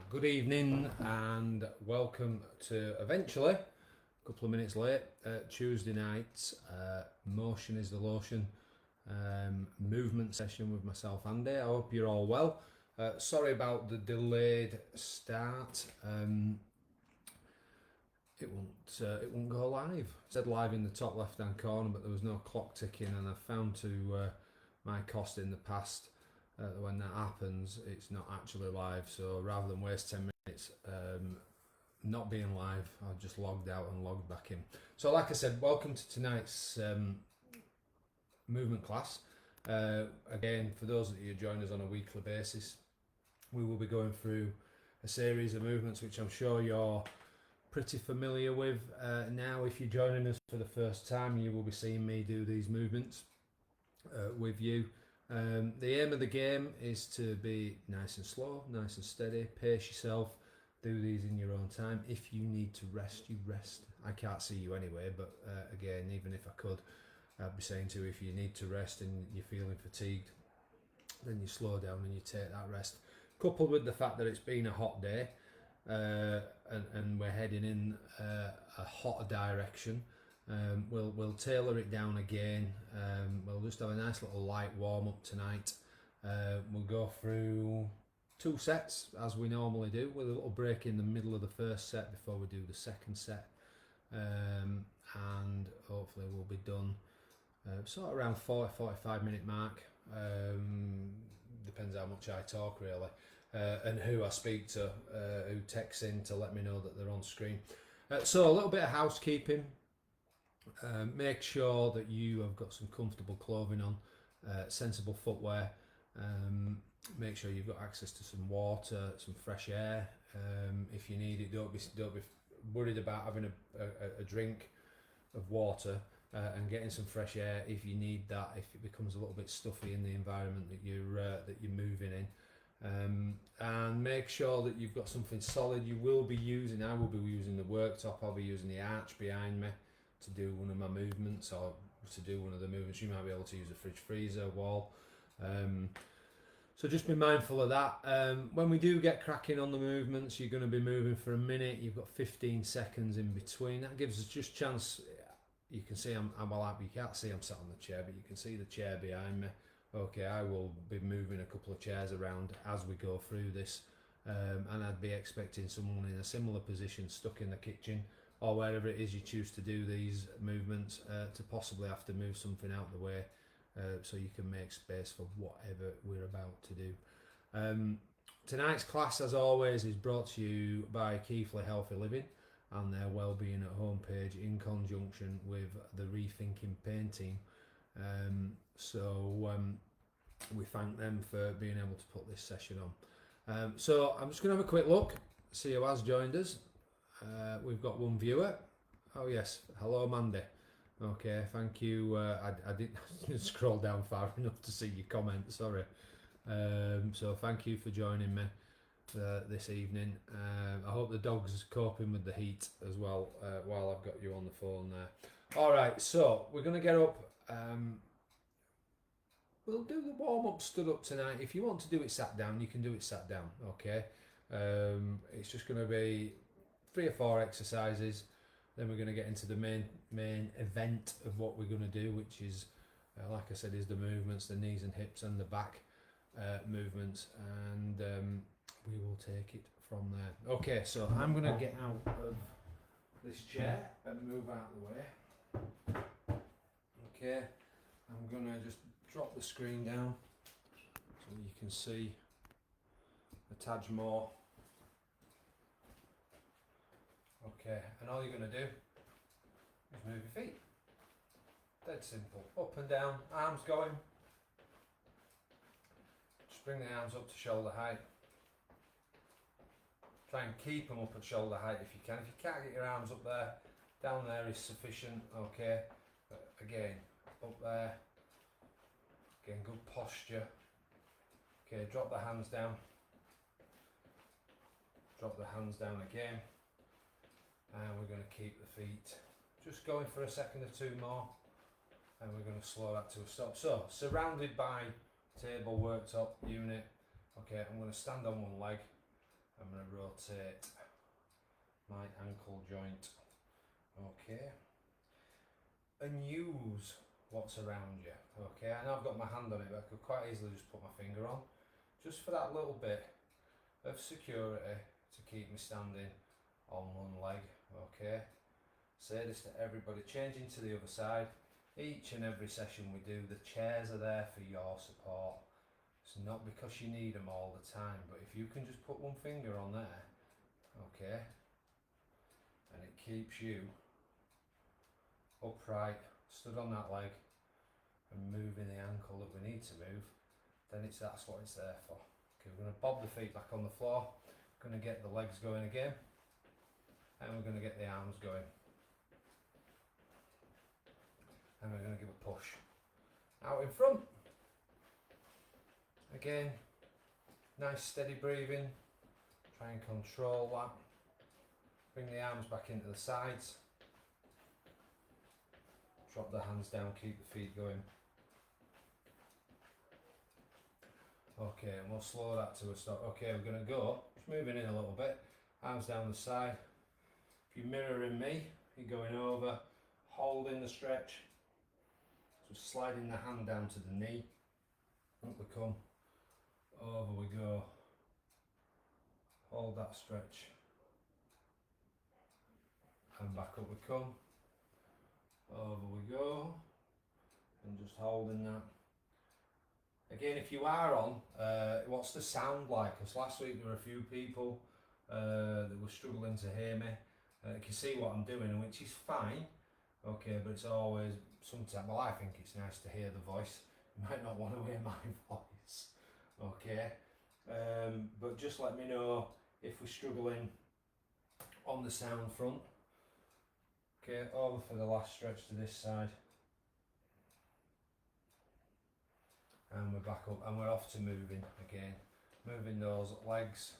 Good evening and welcome to eventually, a couple of minutes late, Tuesday night, Motion is the Lotion movement session with myself, Andy. I hope you're all well. Sorry about the delayed start. It won't go live. It said live in the top left hand corner, but there was no clock ticking, and I found to my cost in the past when that happens, it's not actually live. So rather than waste 10 minutes not being live, I just logged out and logged back in. So, like I said, welcome to tonight's movement class. Again, for those that you join us on a weekly basis, we will be going through a series of movements which I'm sure you're pretty familiar with now. If you're joining us for the first time, you will be seeing me do these movements with you. The aim of the game is to be nice and slow, nice and steady, pace yourself, do these in your own time. If you need to rest, you rest. I can't see you anyway, but again, even if I could, I'd be saying to you, if you need to rest and you're feeling fatigued, then you slow down and you take that rest. Coupled with the fact that it's been a hot day, and we're heading in a hotter direction, we'll tailor it down again. We'll just have a nice little light warm up tonight. We'll go through 2 sets as we normally do, with a little break in the middle of the first set before we do the second set, and hopefully we'll be done sort of around 40-45 minute mark. Depends how much I talk really. And who I speak to, who texts in to let me know that they're on screen. So a little bit of housekeeping. Make sure that you have got some comfortable clothing on, sensible footwear. Make sure you've got access to some water, some fresh air. If you need it, don't be worried about having a drink of water and getting some fresh air if you need that. If it becomes a little bit stuffy in the environment that you're moving in. And make sure that you've got something solid. I will be using the worktop. I'll be using the arch behind me to do one of my movements, or to do one of the movements. You might be able to use a fridge freezer wall. So just be mindful of that. When we do get cracking on the movements, you're going to be moving for a minute. You've got 15 seconds in between. That gives us just chance. You can see you can't see I'm sat on the chair, but you can see the chair behind me. Okay, I will be moving a couple of chairs around as we go through this, and I'd be expecting someone in a similar position, stuck in the kitchen or wherever it is you choose to do these movements, to possibly have to move something out the way, so you can make space for whatever we're about to do. Tonight's class, as always, is brought to you by Keithley Healthy Living and their Wellbeing at Home page, in conjunction with the Rethinking Pain team. We thank them for being able to put this session on. So I'm just going to have a quick look, see who has joined us. We've got one viewer. Oh yes, hello Mandy. Okay, thank you. I didn't scroll down far enough to see your comment, sorry. So thank you for joining me this evening. I hope the dog's coping with the heat as well, while I've got you on the phone there. Alright, so we're going to get up. We'll do the warm-up stood up tonight. If you want to do it sat down, you can do it sat down, okay? It's just going to be 3 or 4 exercises. Then we're going to get into the main event of what we're going to do, which is, like I said, is the movements, the knees and hips and the back movements, and we will take it from there. Okay, so I'm going to get out of this chair and move out of the way. Okay, I'm going to just drop the screen down so you can see a tad more. Okay, and all you're going to do is move your feet. Dead simple. Up and down, arms going. Just bring the arms up to shoulder height. Try and keep them up at shoulder height if you can. If you can't get your arms up there, down there is sufficient, okay? But again, up there. Again, good posture. Okay, drop the hands down. Drop the hands down again. And we're going to keep the feet just going for a second or 2 more. And we're going to slow that to a stop. So, surrounded by table, worktop, unit. Okay, I'm going to stand on one leg. I'm going to rotate my ankle joint. Okay. And use what's around you. Okay, I know I've got my hand on it, but I could quite easily just put my finger on. Just for that little bit of security to keep me standing on one leg. Okay. Say this to everybody, changing to the other side. Each and every session we do, the chairs are there for your support. It's not because you need them all the time, but if you can just put one finger on there, okay, and it keeps you upright, stood on that leg, and moving the ankle that we need to move, then that's what it's there for. Okay, we're going to bob the feet back on the floor, going to get the legs going again, and we're going to get the arms going. And we're going to give a push out in front. Again, nice steady breathing, try and control that. Bring the arms back into the sides. Drop the hands down, keep the feet going. Okay, and we'll slow that to a stop. Okay, we're going to go, just moving in a little bit, arms down the side. If you're mirroring me, you're going over, holding the stretch. So sliding the hand down to the knee, up we come, over we go, hold that stretch, and back up we come, over we go, and just holding that. Again, if you are on, what's the sound like? Because last week there were a few people that were struggling to hear me. You can see what I'm doing, which is fine, okay, but it's always, sometimes, well, I think it's nice to hear the voice. You might not want to hear my voice, okay, but just let me know if we're struggling on the sound front. Okay, over for the last stretch to this side. And we're back up and we're off to moving again. Moving those legs.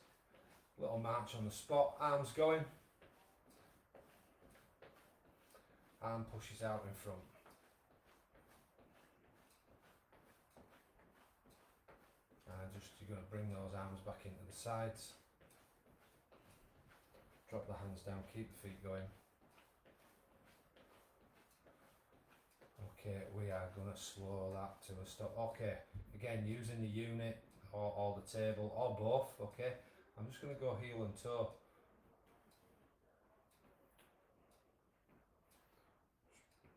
Little march on the spot, arms going. Arm pushes out in front. And you're going to bring those arms back into the sides. Drop the hands down, keep the feet going. Okay, we are going to slow that to a stop. Okay, again, using the unit or the table or both, okay. I'm just going to go heel and toe.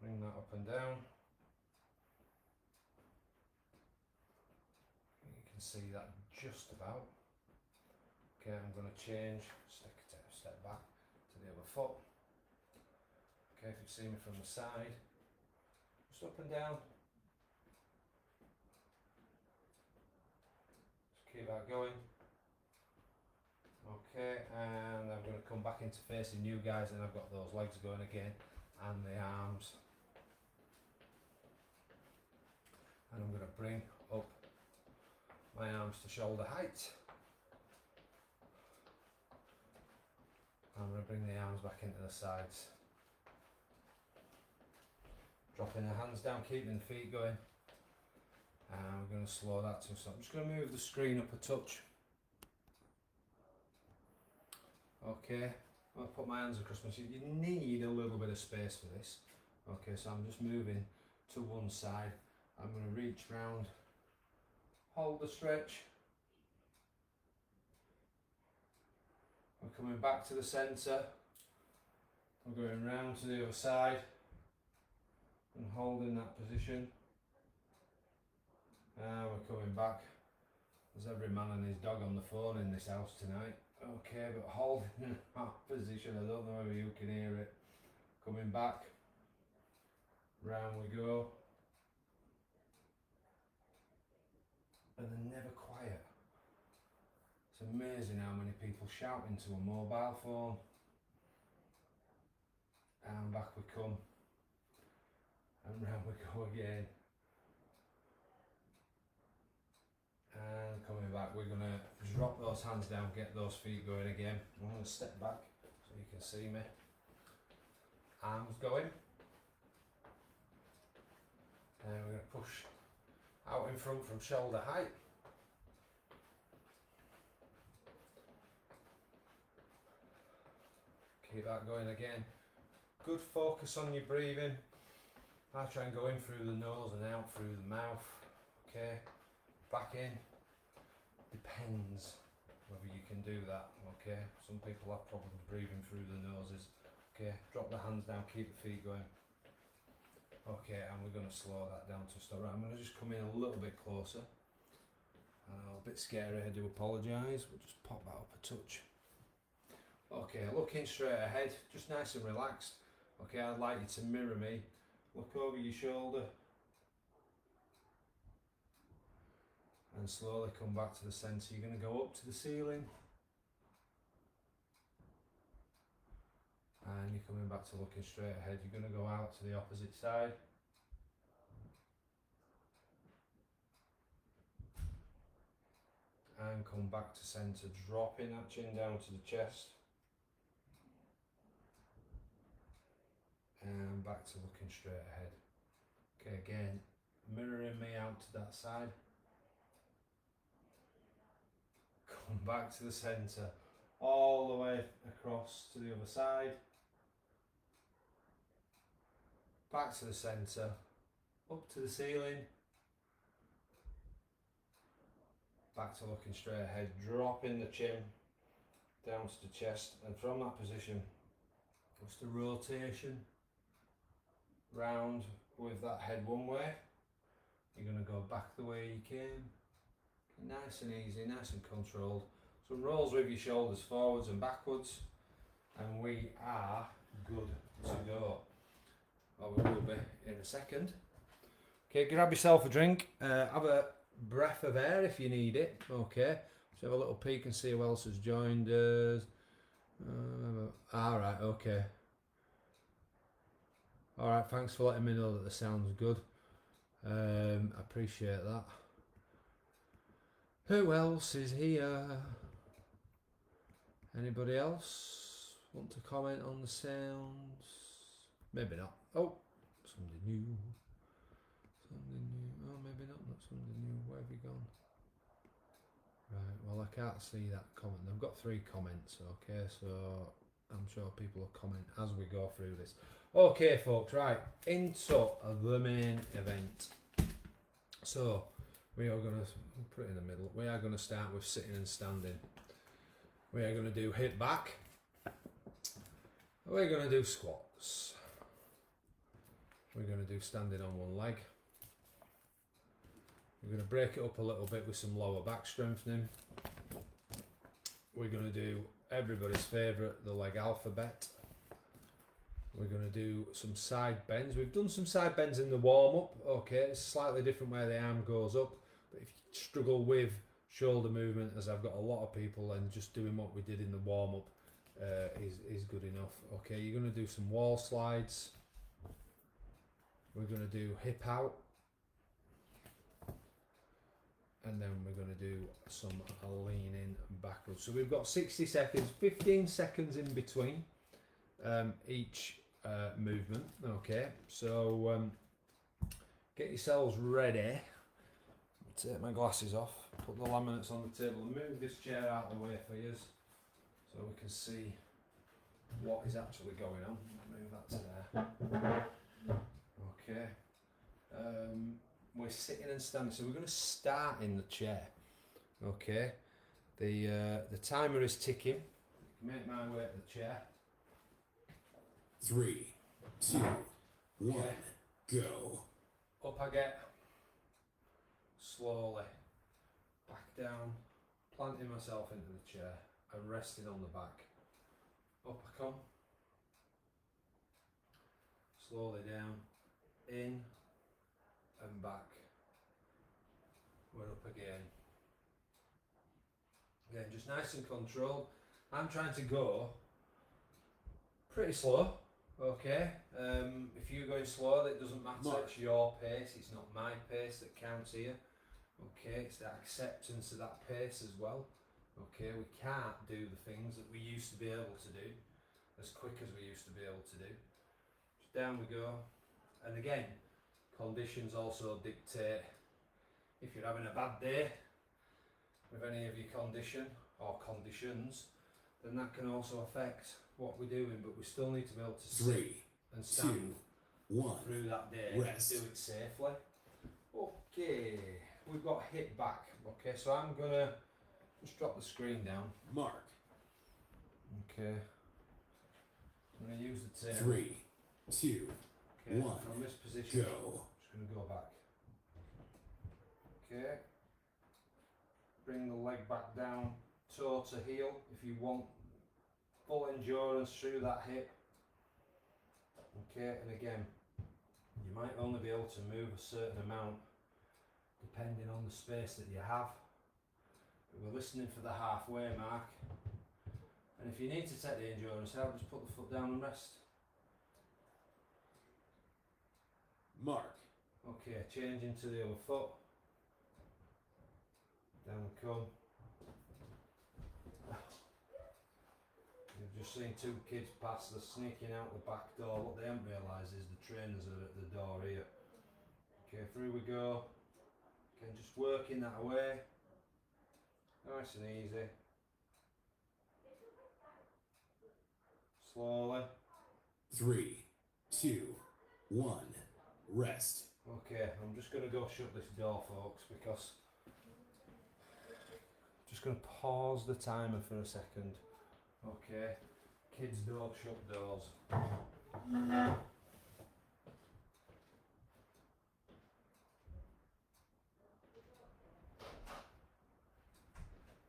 Bring that up and down. You can see that just about. Okay, I'm going to change, step back to the other foot. Okay, if you see me from the side, just up and down. Just keep that going. Okay, and I'm going to come back into facing you guys, and I've got those legs going again, and the arms. And I'm going to bring up my arms to shoulder height. I'm going to bring the arms back into the sides. Dropping the hands down, keeping the feet going. And we're going to slow that to a stop. I'm just going to move the screen up a touch. Okay, I'll put my hands across my shoulder. You need a little bit of space for this. Okay, so I'm just moving to one side. I'm going to reach round, hold the stretch. I'm coming back to the centre. I'm going round to the other side and holding that position. And we're coming back. There's every man and his dog on the phone in this house tonight. Okay, but holding that position, I don't know if you can hear it. Coming back, round we go. And they're never quiet. It's amazing how many people shout into a mobile phone. And back we come. And round we go again. And coming back, we're going to drop those hands down, get those feet going again. I'm going to step back so you can see me. Arms going. And we're going to push out in front from shoulder height. Keep that going again. Good focus on your breathing. I try and go in through the nose and out through the mouth. Okay, back in. Depends whether you can do that. Okay, some people have problems breathing through the noses. Okay, drop the hands down, keep the feet going. Okay, and we're going to slow that down to a stop. Right, I'm going to just come in a little bit closer. A bit scary, I do apologise. We'll just pop that up a touch. Okay, looking straight ahead, just nice and relaxed. Okay, I'd like you to mirror me. Look over your shoulder. And slowly come back to the centre. You're going to go up to the ceiling. And you're coming back to looking straight ahead. You're going to go out to the opposite side. And come back to centre, dropping that chin down to the chest. And back to looking straight ahead. Okay, again, mirroring me out to that side. Come back to the centre, all the way across to the other side. Back to the centre, up to the ceiling. Back to looking straight ahead, dropping the chin down to the chest, and from that position, just a rotation round with that head one way. You're going to go back the way you came, nice and easy, nice and controlled. Some rolls with your shoulders forwards and backwards, and we are good to go. Well, we will be in a second. Okay, grab yourself a drink, have a breath of air if you need it. Okay, so have a little peek and see who else has joined us. Alright, okay. Alright, thanks for letting me know that the sound's good. I appreciate that. Who else is here? Anybody else want to comment on the sounds? Maybe not. Oh, something new. Something new. Oh, maybe not. Not something new. Where have you gone? Right, well, I can't see that comment. I've got 3 comments, okay, so I'm sure people will comment as we go through this. Okay, folks, right, into the main event. So, we are going to put it in the middle. We are going to start with sitting and standing. We are going to do hip back. We're going to do squats. We're going to do standing on one leg. We're going to break it up a little bit with some lower back strengthening. We're going to do everybody's favourite, the leg alphabet. We're going to do some side bends. We've done some side bends in the warm-up. Okay, it's slightly different where the arm goes up. But if you struggle with shoulder movement, as I've got a lot of people, and just doing what we did in the warm-up is good enough. Okay, you're going to do some wall slides. We're going to do hip out. And then we're going to do some leaning backwards. So we've got 60 seconds, 15 seconds in between each movement. Okay, so get yourselves ready. Take my glasses off, put the laminates on the table, move this chair out of the way for you so we can see what is actually going on. Move that to there. Okay. We're sitting and standing, so we're going to start in the chair. Okay, the timer is ticking. Make my way to the chair. 3, 2, 1, go. Up I get, slowly, back down, planting myself into the chair and resting on the back. Up I come, slowly down, in and back. We're up again. Again, just nice and controlled. I'm trying to go pretty slow. Okay, if you're going slow, that doesn't matter. It's your pace. It's not my pace that counts here. Okay, it's the acceptance of that pace as well. Okay, we can't do the things that we used to be able to do as quick as we used to be able to do. Just down we go. And again, conditions also dictate. If you're having a bad day with any of your condition or conditions, then that can also affect what we're doing, but we still need to be able to sit 3, and stand 2, 1. through that day Rest. and do it safely. Okay, we've got hip back. Okay, so I'm gonna just drop the screen down. Mark. Okay, I'm gonna use the table. 3, 2, Okay, 1. from this position, Go. just gonna go back. Okay, bring the leg back down, toe to heel. If you want full endurance through that hip. Okay, and again, you might only be able to move a certain amount depending on the space that you have. But we're listening for the halfway mark. And if you need to take the endurance out, just put the foot down and rest. Mark. Okay, change into the other foot. Down we come. You've just seen two kids pass, they're sneaking out the back door. What they haven't realised is the trainers are at the door here. Okay, through we go. Again, just working that away. Nice and easy. Slowly. 3, 2, 1. Rest. Okay, I'm just going to go shut this door, folks, because I'm just going to pause the timer for a second. Okay, kids don't shut doors.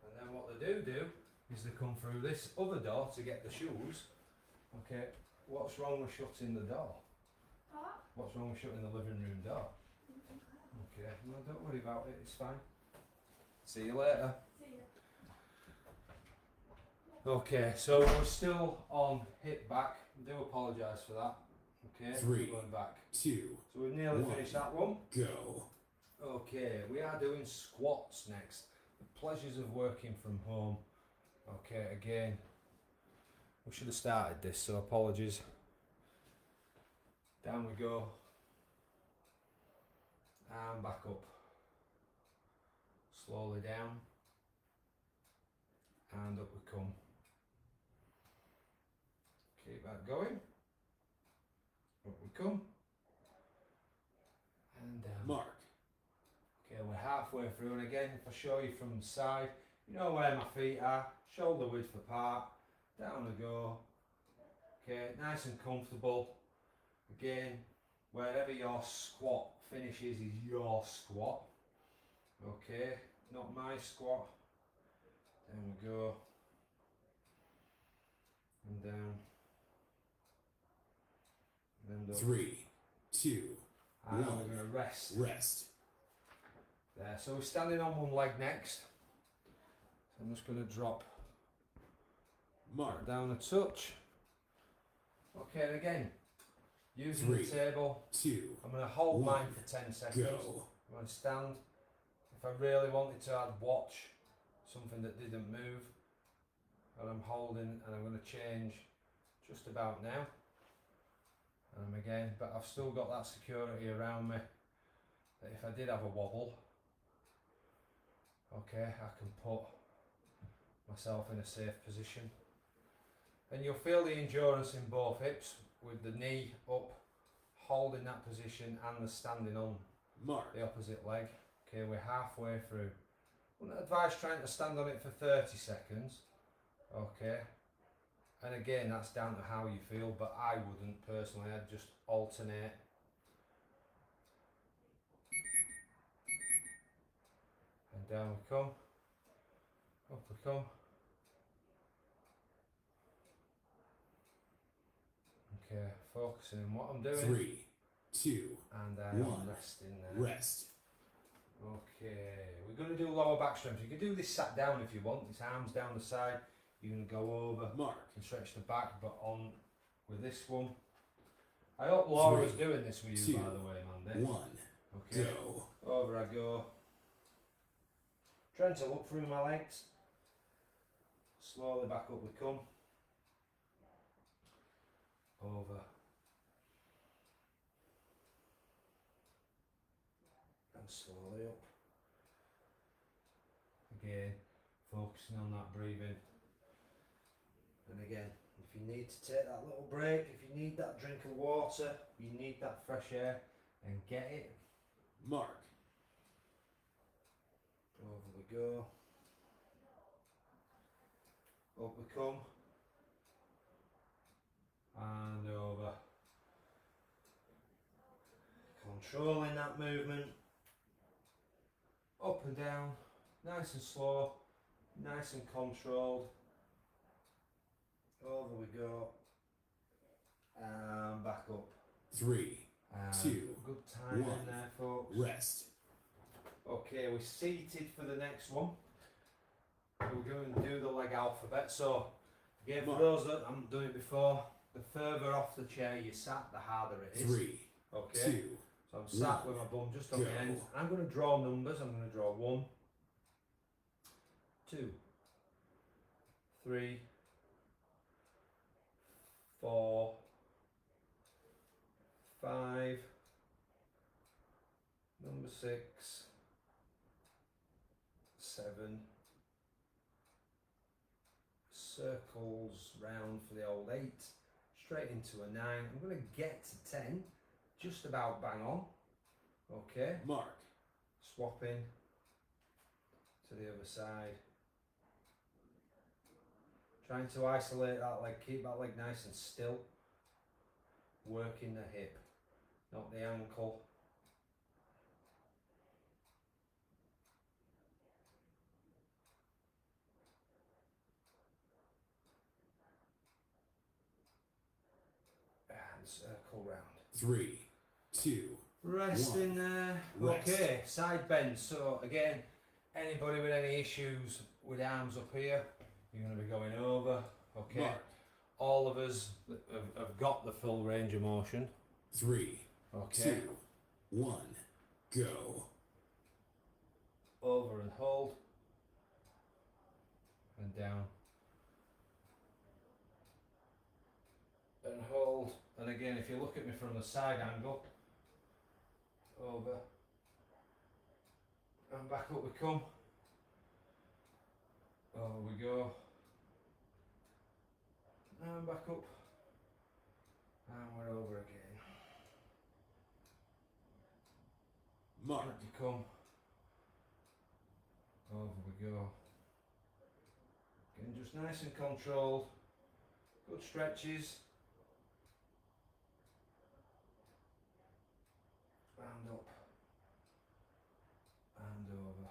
And then what they do is they come through this other door to get the shoes. Okay, what's wrong with shutting the door? What's wrong with shutting the living room door? Okay, no, don't worry about it, it's fine. See you later. Okay, so we're still on hip back. I do apologise for that. Okay, 3, going back. 2, So we've nearly 1. finished that one. Go. Okay, we are doing squats next. The pleasures of working from home. Okay, again, we should have started this, so apologies. Down we go. And back up. Slowly down. And up we come. Keep that going. Up we come. And down. Mark. Okay, we're halfway through, and again, if I show you from the side, you know where my feet are, shoulder width apart, down we go. Okay, nice and comfortable. Again, wherever your squat finishes is your squat. Okay, not my squat. Down we go. And down. And up. 3, 2, And 1. we're going to rest. Rest. There, so we're standing on one leg next. So I'm just going to drop Mark. down a touch. Okay, and again, using 3, the table, 2, I'm going to hold 1. mine for 10 seconds. Go. I'm going to stand. If I really wanted to, I'd watch something that didn't move. And I'm holding, and I'm going to change just about now. And again, but I've still got that security around me that if I did have a wobble, okay, I can put myself in a safe position. And you'll feel the endurance in both hips with the knee up, holding that position, and the standing on Mark. the opposite leg. Okay, we're halfway through. I wouldn't advise trying to stand on it for 30 seconds. Okay, and again, that's down to how you feel, but I wouldn't personally. I'd just alternate. And down we come, up we come. Okay, focusing on what I'm doing. 3, 2, And I'm 1. resting there. Rest. Okay, we're going to do lower back strength. You can do this sat down if you want. It's arms down the side. You can go over Mark. and stretch the back, but on with this one. I hope Laura's doing this with you, 2, by the way, Mandy. 1. Okay, Go. over I go. Trying to look through my legs. Slowly back up we come. Over. And slowly up. Again, focusing on that breathing. And again, if you need to take that little break, if you need that drink of water, you need that fresh air, and get it. Mark. Over we go. Up we come. And over. Controlling that movement. Up and down. Nice and slow. Nice and controlled. Over we go. And back up. 3, And 2, good time 1. in there, folks. Rest. Okay, we're seated for the next one. We're going to do the leg alphabet. So, again, for those that haven't done it before, the further off the chair you sat, the harder it is. 3, Okay. 2, So I'm sat with my bum just on the end. I'm going to draw numbers. I'm going to draw 1, 2, 3, 4, 5, number 6, 7, circles round for the old 8, straight into a 9. I'm going to get to 10, just about bang on. Okay, Mark. swapping to the other side. Trying to isolate that leg, keep that leg nice and still. Working the hip, not the ankle. And circle round. 3, 2, Rest 1. in there. Rest. Okay, side bend. So again, anybody with any issues with arms up here, you're going to be going over. Okay. Mark. All of us that have got the full range of motion. 3, Okay. 2, 1. Go. Over and hold. And down. And hold. And again, if you look at me from the side angle, over. And back up we come. Over we go. And back up. And we're over again. Mark. Up we come. Over we go. Again, just nice and controlled. Good stretches. And up. And over.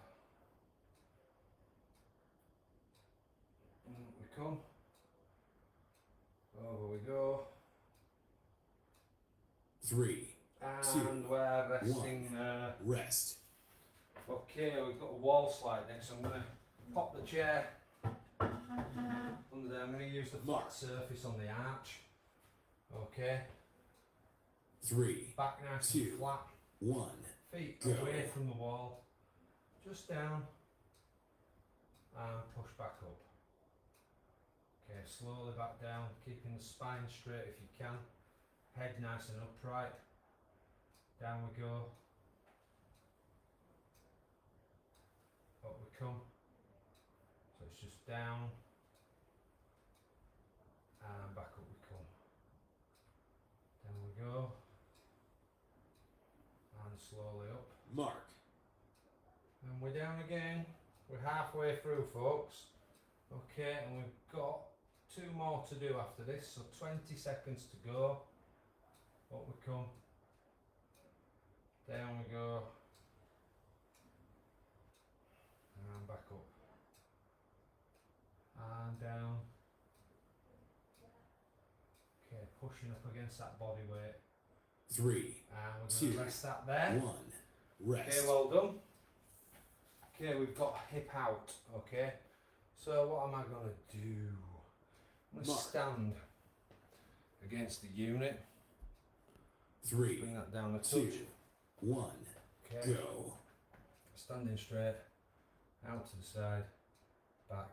And up we come. Over we go. 3, And 2, we're resting there. Rest. Okay, we've got a wall slide next, so I'm going to pop the chair under there. I'm going to use the flat surface on the arch. Okay, 3, back nice 2, and flat. 1. Feet Go. away from the wall. Just down. And push back up. Okay, slowly back down, keeping the spine straight if you can. Head nice and upright. Down we go. Up we come. So it's just down. And back up we come. Down we go. And slowly up. Mark. And we're down again. We're halfway through, folks. Okay, and we've got 2 more to do after this, so 20 seconds to go. Up we come. Down we go. And back up. And down. Okay, pushing up against that body weight. 3, And we're 2, going to rest that there. 1. Rest. Okay, well done. Okay, we've got hip out, okay? So what am I going to do? I'm going to Mark. stand against the unit. 3, Bring that down a touch. 2, 1. Okay. Go. Standing straight. Out to the side. Back.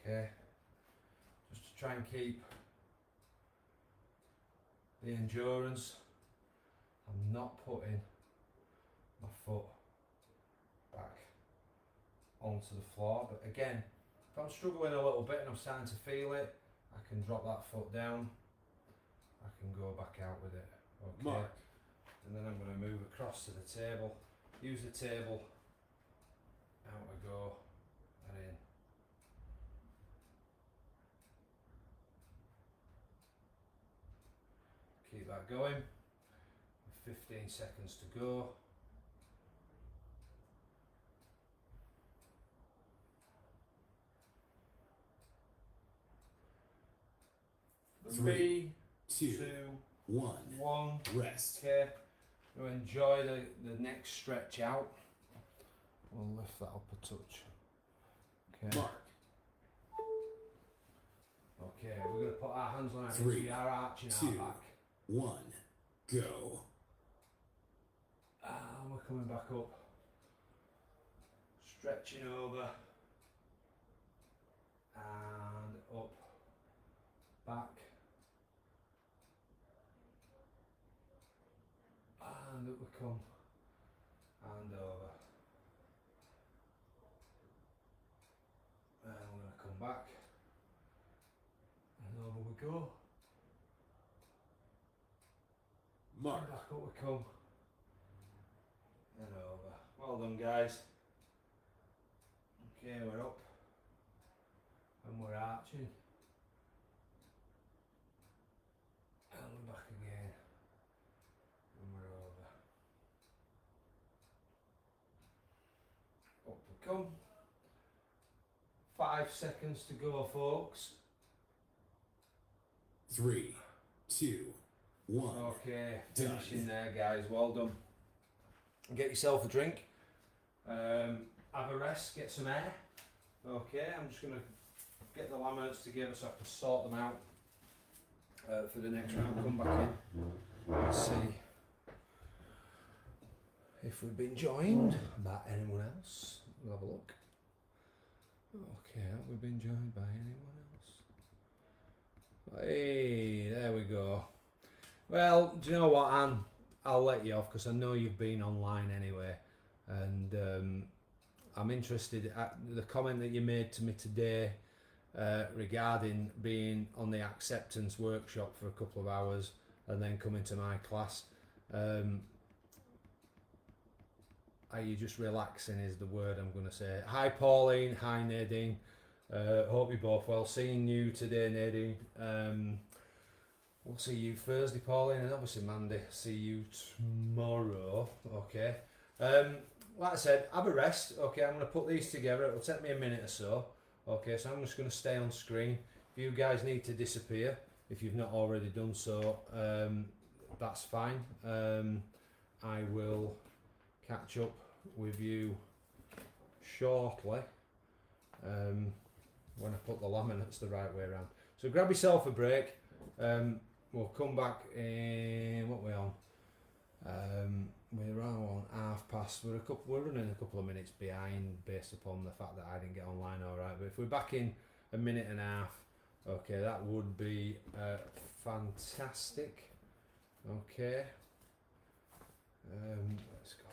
Okay. Just to try and keep the endurance. I'm not putting my foot back. onto the floor. But again, if I'm struggling a little bit and I'm starting to feel it, I can drop that foot down. I can go back out with it. Okay. Mark. And then I'm going to move across to the table. Use the table. Out we go. And in. Keep that going. 15 seconds to go. Three, two, two, one. one. Rest. Okay. Now enjoy the next stretch out. We'll lift that up a touch. Okay. Mark. Okay, we're going to put our hands on our hips. Three, We are arching two, our back. 1. Go. And we're coming back up. Stretching over. And up. Back. And up we come. And over. And we're going to come back. And over we go. Mark. And back up we come. And over. Well done, guys. Okay, we're up. And we're arching. And we're back again. And we're over. Up we come. 5 seconds to go, folks. 3, 2, 1. Okay, finishing there, guys. Well done. Get yourself a drink. Have a rest. Get some air. Okay, I'm just going to get the laminates together so I can sort them out for the next round. Come back in. Let's see if we've been joined by anyone else. We'll have a look. Okay, have we been joined by anyone else? Hey, there we go. Well, do you know what, Anne? I'll let you off because I know you've been online anyway, and I'm interested at the comment that you made to me today regarding being on the acceptance workshop for a couple of hours and then coming to my class. Are you just relaxing is the word I'm going to say. Hi Pauline, hi Nadine. Hope you're both well. Seeing you today, Nadine. We'll see you Thursday, Pauline, and obviously Mandy. See you tomorrow. Okay. Like I said, have a rest. Okay, I'm going to put these together. It'll take me a minute or so. Okay, so I'm just going to stay on screen. If you guys need to disappear, if you've not already done so, that's fine. I will catch up with you shortly when I put the laminates the right way around. So grab yourself a break. We'll come back in what we're on. We're on 1/2 past. We're running a couple of minutes behind based upon the fact that I didn't get online all right. But if we're back in a minute and a half, okay, that would be fantastic. Okay. Let's go.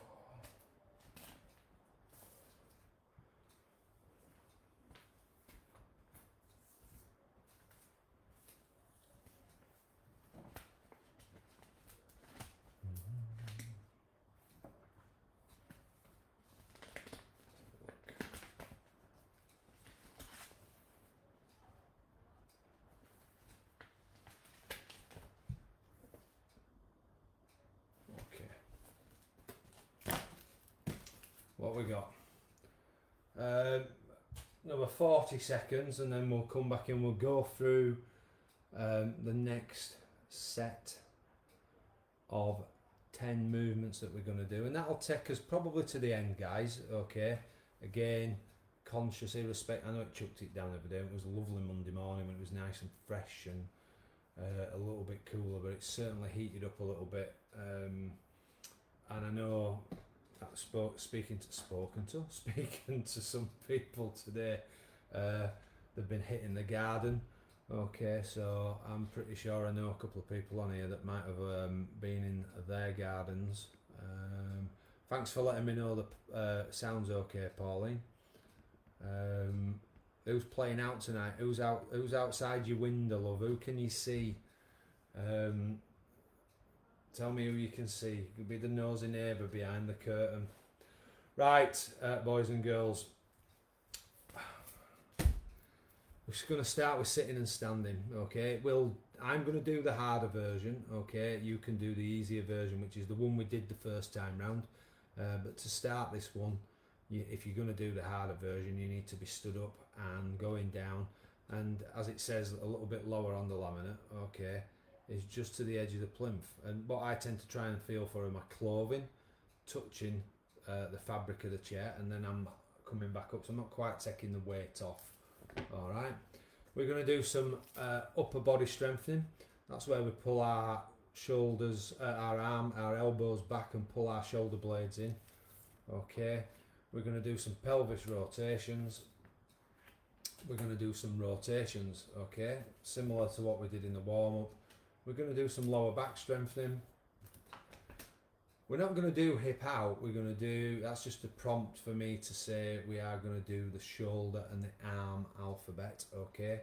What we got? Another 40 seconds and then we'll come back and we'll go through the next set of 10 movements that we're going to do, and that'll take us probably to the end, guys. Okay, again, conscious irrespective. I know it chucked it down every day. It was a lovely Monday morning when it was nice and fresh and a little bit cooler, but it's certainly heated up a little bit, and I know speaking to some people today, they've been hitting the garden. Okay, so I'm pretty sure I know a couple of people on here that might have been in their gardens. Thanks for letting me know the sound's okay, Pauline. Who's playing out tonight? Who's out? Who's outside your window, love? Who can you see? Tell me who you can see. It could be the nosy neighbour behind the curtain. Right, boys and girls. We're just going to start with sitting and standing, okay? I'm going to do the harder version, okay? You can do the easier version, which is the one we did the first time round. But to start this one, if you're going to do the harder version, you need to be stood up and going down. And as it says a little bit lower on the laminate, okay, is just to the edge of the plinth. And what I tend to try and feel for are my clothing touching the fabric of the chair, and then I'm coming back up, so I'm not quite taking the weight off. All right, we're going to do some upper body strengthening. That's where we pull our shoulders, our elbows back and pull our shoulder blades in. Okay, we're going to do some pelvis rotations. We're going to do some rotations, okay, similar to what we did in the warm-up. We're going to do some lower back strengthening. We're not going to do hip out, we're going to do, that's just a prompt for me to say we are going to do the shoulder and the arm alphabet, okay?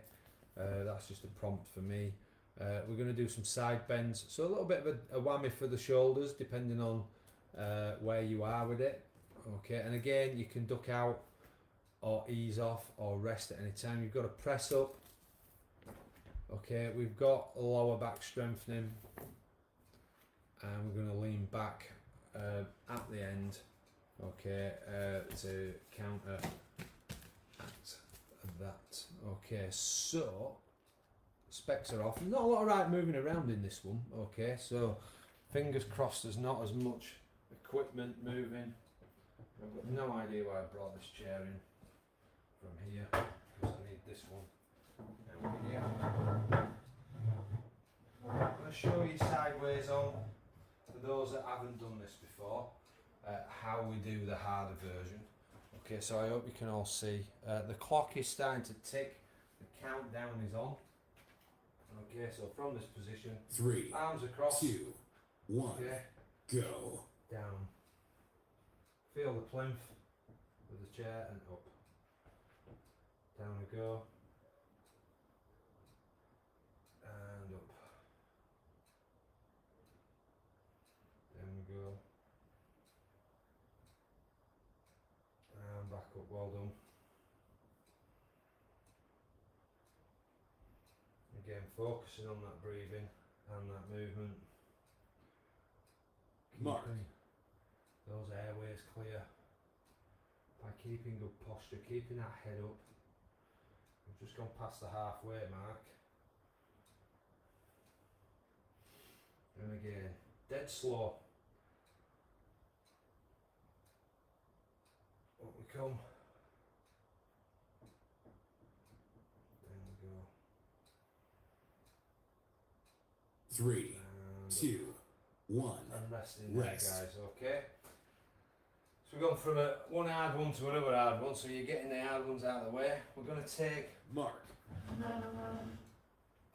That's just a prompt for me. We're going to do some side bends, so a little bit of a whammy for the shoulders depending on where you are with it, okay? And again, you can duck out or ease off or rest at any time. You've got to press up, okay? We've got lower back strengthening, and we're going to lean back at the end, okay, to counter at that. Okay, so specs are off. Not a lot of right moving around in this one, okay, so fingers crossed there's not as much equipment moving. I've got no idea why I brought this chair in from here, because I need this one out here. I'm going to show you sideways on, for those that haven't done this before, how we do the harder version. Okay, so I hope you can all see. The clock is starting to tick, the countdown is on. Okay, so from this position, 3, arms across, 2, 1, okay, go. down. Feel the plinth with the chair and up. Down we go. And up. Down we go. And back up, well done. Again, focusing on that breathing and that movement. Mark. Keeping those airways clear by keeping good posture, keeping that head up. We've just gone past the halfway mark. And again, dead slow. Up we come. There we go. 3, And 2, 1. and resting there, Rest. guys, okay? So we've gone from one hard one to another hard one, so you're getting the hard ones out of the way. We're going to take Mark.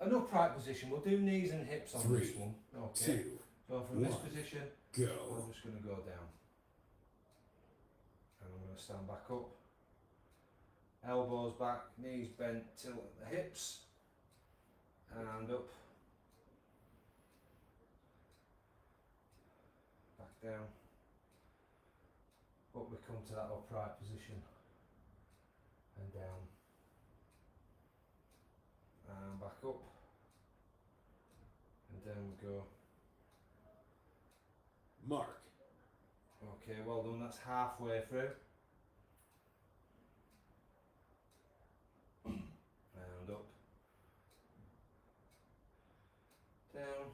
an upright position. We'll do knees and hips on 3, this one. Okay. 2, So from this 1, position, go. I'm just going to go down. And I'm going to stand back up. Elbows back, knees bent, tilt at the hips. And up. Back down. Up we come to that upright position. And down. And back up. And down we go. Mark. Okay, well done, that's halfway through. And up. Down.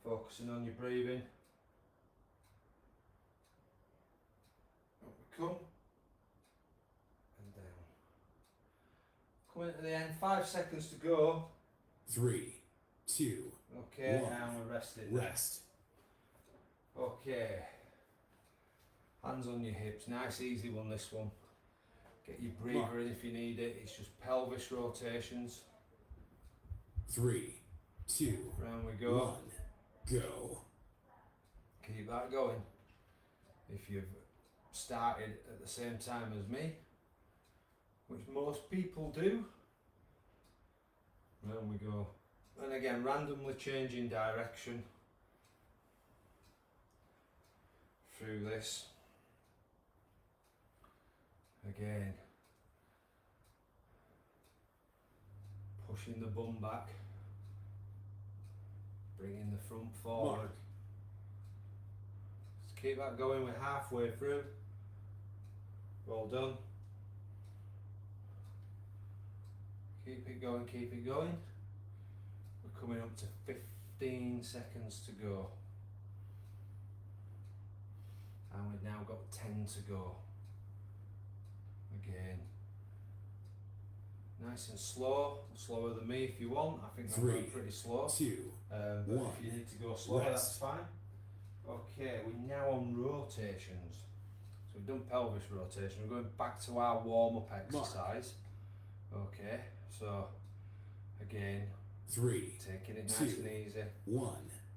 Focusing on your breathing. Up we come. And down. Coming to the end, 5 seconds to go. 3, 2, Okay, One. and we're resting. rest. Okay. Hands on your hips. Nice easy one, this one. Get your breather Mark. in if you need it. It's just pelvis rotations. 3, 2, Round we go. 1, go. Keep that going. If you've started at the same time as me, which most people do. There we go. And again, randomly changing direction through this. Again, pushing the bum back, bringing the front forward. Mark. Just keep that going, we're halfway through. Well done. Keep it going, keep it going. We're coming up to 15 seconds to go. And we've now got 10 to go. Again. Nice and slow, slower than me if you want. I think I'm going pretty slow. 2, But 1. if you need to go slower, Rest. that's fine. Okay, we're now on rotations. So we've done pelvis rotation. We're going back to our warm-up exercise. Okay, so again, 3, taking it nice 2, and easy. 1.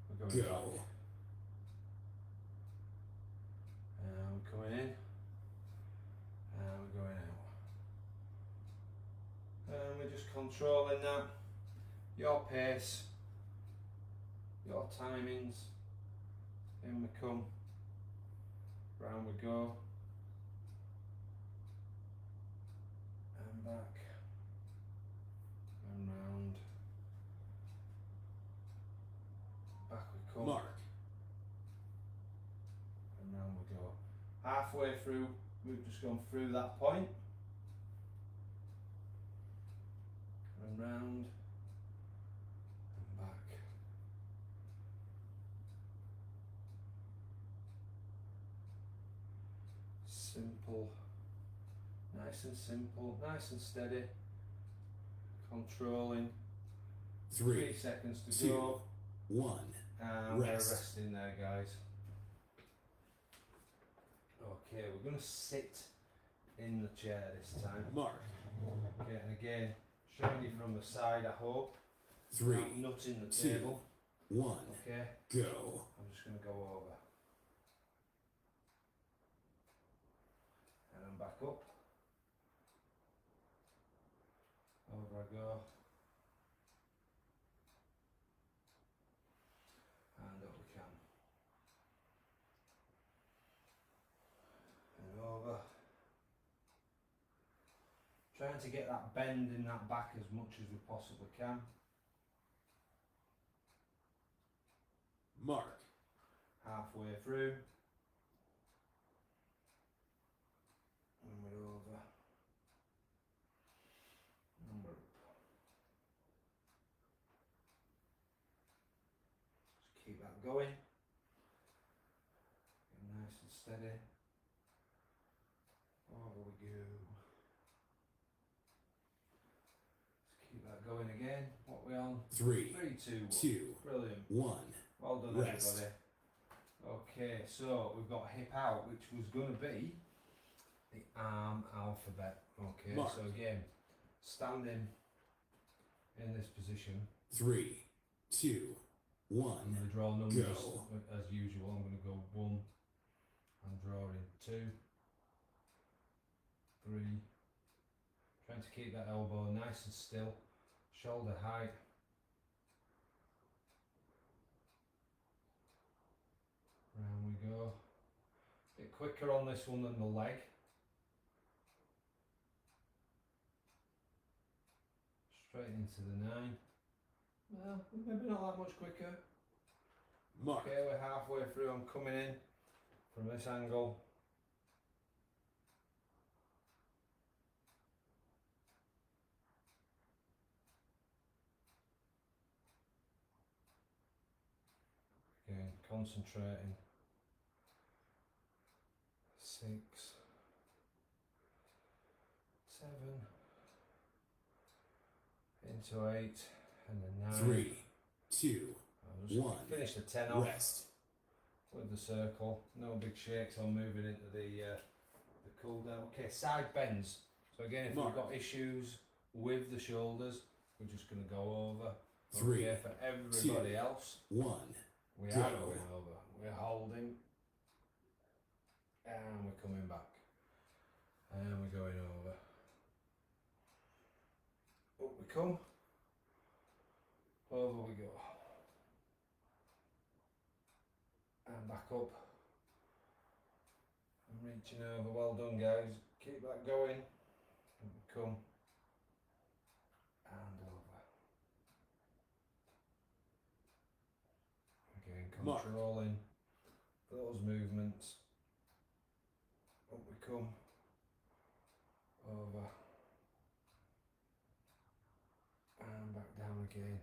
We're going back. Go. We're coming in. And we're going out. And we're just controlling that. Your pace, your timings. In we come. Round we go. And back. And round. Back we come. Mark. And round we go. Halfway through, we've just gone through that point. And round. And back. Simple. Nice and simple. Nice and steady. Controlling. 3 3, seconds to 2, go. 1. And we're Rest. resting there, guys. Okay, we're going to sit in the chair this time. Mark. Okay, and again, showing you from the side, I hope. 3, Not nutting the 2, table. 1. Okay, Go. I'm just going to go over. And I'm back up. Over I go. And up we can. And over. Trying to get that bend in that back as much as we possibly can. Mark. Halfway through. And we're over. And we're up. Just keep that going. Get nice and steady. Over we go. Just keep that going again. What we on? 3, 3, 2, 1. 2, Brilliant. 1. Well done, Rest. everybody. Okay, so we've got hip out, which was going to be the arm alphabet. Okay, Mark. so again, standing in this position. 3, 2, 1. I'm going to draw numbers Go. as usual. I'm going to go 1. I'm drawing 2, 3. Trying to keep that elbow nice and still. Shoulder height. Round we go. A bit quicker on this one than the leg. Straight into the 9. Well, maybe not that much quicker. Mark. Okay, we're halfway through. I'm coming in from this angle. Again, concentrating. 6, 7, into 8, and then 9. 3, 2, I'll just 1. finish the 10 off Rest. with the circle. No big shakes on moving into the cool down. Okay, side bends. So again, if Mark. we've got issues with the shoulders, we're just going to go over. 3, Okay, for everybody 2, else, 1. we Go. are going over. We're holding. And we're coming back. And we're going over. Up we come. Over we go. And back up. I'm reaching over. Well done, guys. Keep that going. Up we come. And over. Again, Mark. controlling those movements. Up we come. Over. And back down again.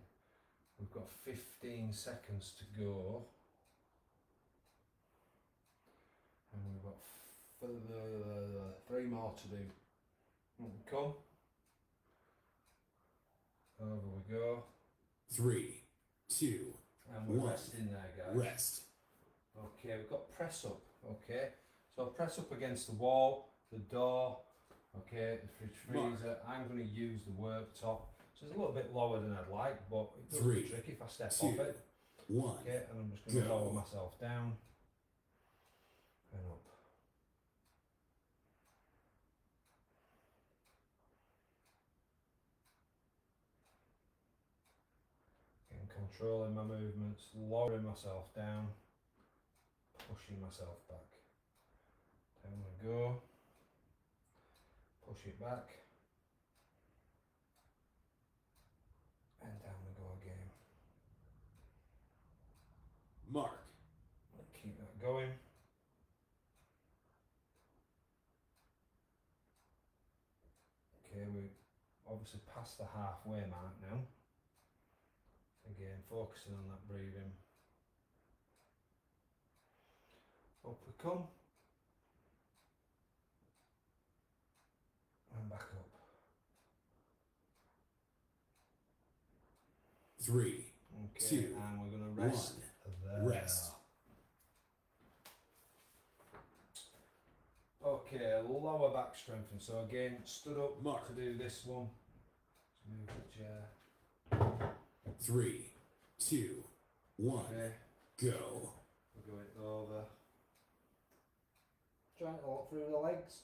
We've got 15 seconds to go. And we've got 3 more to do. Up we come. Over we go. 3, 2, And we're 1. resting there, guys. Rest. Okay, we've got press up. Okay, so press up against the wall, the door. Okay, the fridge freezer. I'm going to use the worktop. So it's a little bit lower than I'd like, but it does 3, be tricky if I step 2, off it. 1. Okay, and I'm just going to Go. lower myself down and up. Again, controlling my movements, lowering myself down, pushing myself back. Down we go. Push it back. And down we go again. Mark. Keep that going. Okay, we're obviously past the halfway mark now. Again, focusing on that breathing. Up we come. And back up. 3, Okay, 2, and we're going to rest 1. there. Rest. Okay, lower back strengthen. So again, stood up Mark. to do this one. Let's move the chair. 3, 2, 1. Okay, Go. we're going over. Trying to lock through the legs.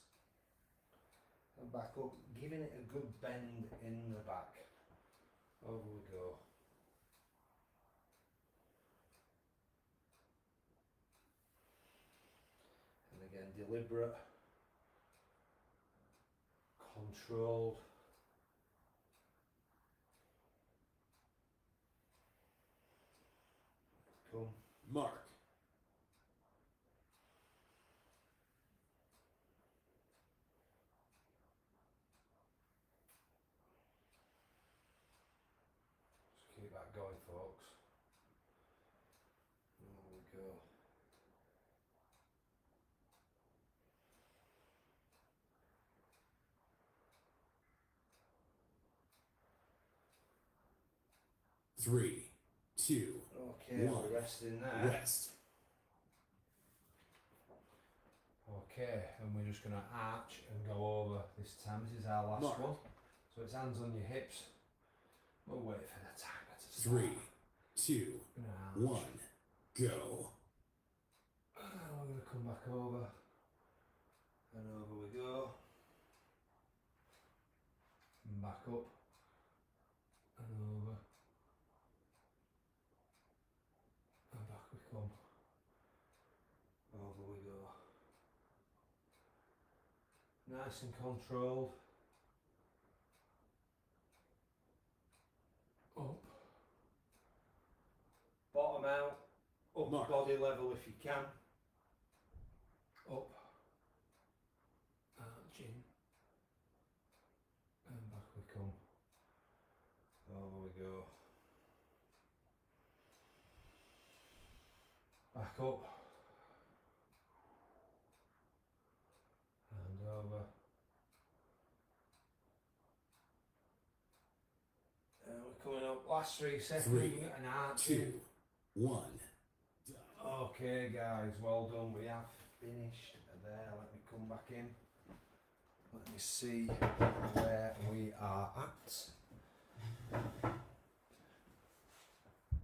And back up, giving it a good bend in the back. Over we go. And again, deliberate, controlled. Come. Mark. Just keep that going, folks. There we go. Three, 2, Okay, One. we're resting there. rest. Okay, and we're just going to arch and go over this time. This is our last Mark. one. So it's hands on your hips. We'll wait for the timer to start. 3, 2, Gonna arch. 1. Go. And we're going to come back over. And over we go. And back up. And over. And back we come. Over we go. Nice and controlled. Up. Bottom out. Up Mark. body level if you can. Up. Arching. And back we come. Over we go. Back up. And over. And we're coming up. Last 3 seconds. 3, And arching. 2, 1. Okay guys, well done, we have finished there. Let me come back in. Let me see where we are at.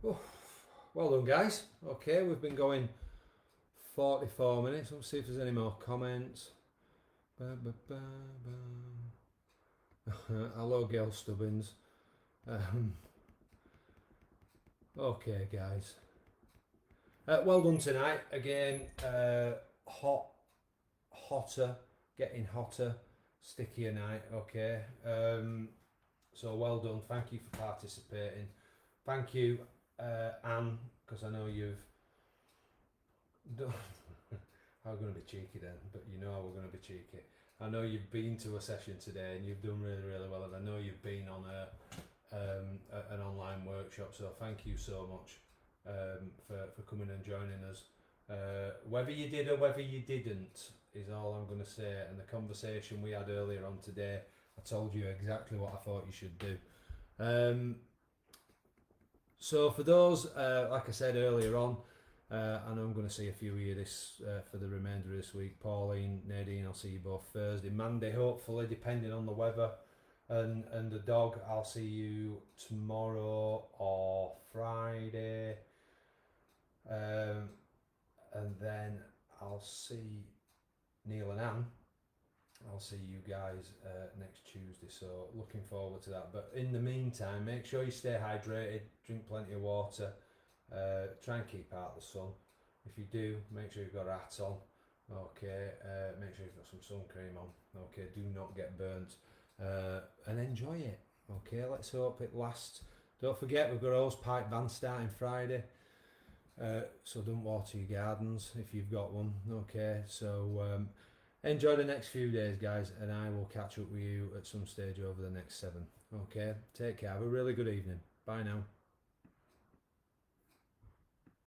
Oh, well done guys. Okay, we've been going 44 minutes. Let's see if there's any more comments. Hello, Gail Stubbins. Okay, guys. Well done tonight. Again, hotter, getting hotter, stickier night. Okay. So well done. Thank you for participating. Thank you, Anne, because I know you've done. I'm going to be cheeky then, but you know we're going to be cheeky. I know you've been to a session today and you've done really, really well, and I know you've been on an online workshop. So thank you so much for coming and joining us. Whether you did or whether you didn't is all I'm going to say. And the conversation we had earlier on today, I told you exactly what I thought you should do. So for those, like I said earlier on, I know I'm going to see a few of you this for the remainder of this week. Pauline, Nadine, I'll see you both Thursday, Monday, hopefully, depending on the weather and the dog. I'll see you tomorrow or Friday, and then I'll see Neil and Anne. I'll see you guys next Tuesday, so looking forward to that. But in the meantime, make sure you stay hydrated, drink plenty of water, try and keep out of the sun. If you do, make sure you've got a hat on, okay, make sure you've got some sun cream on, okay, do not get burnt, and enjoy it, okay, let's hope it lasts. Don't forget, we've got a hosepipe ban starting Friday, so don't water your gardens if you've got one, okay, so enjoy the next few days, guys, and I will catch up with you at some stage over the next 7. Okay, take care. Have a really good evening. Bye now.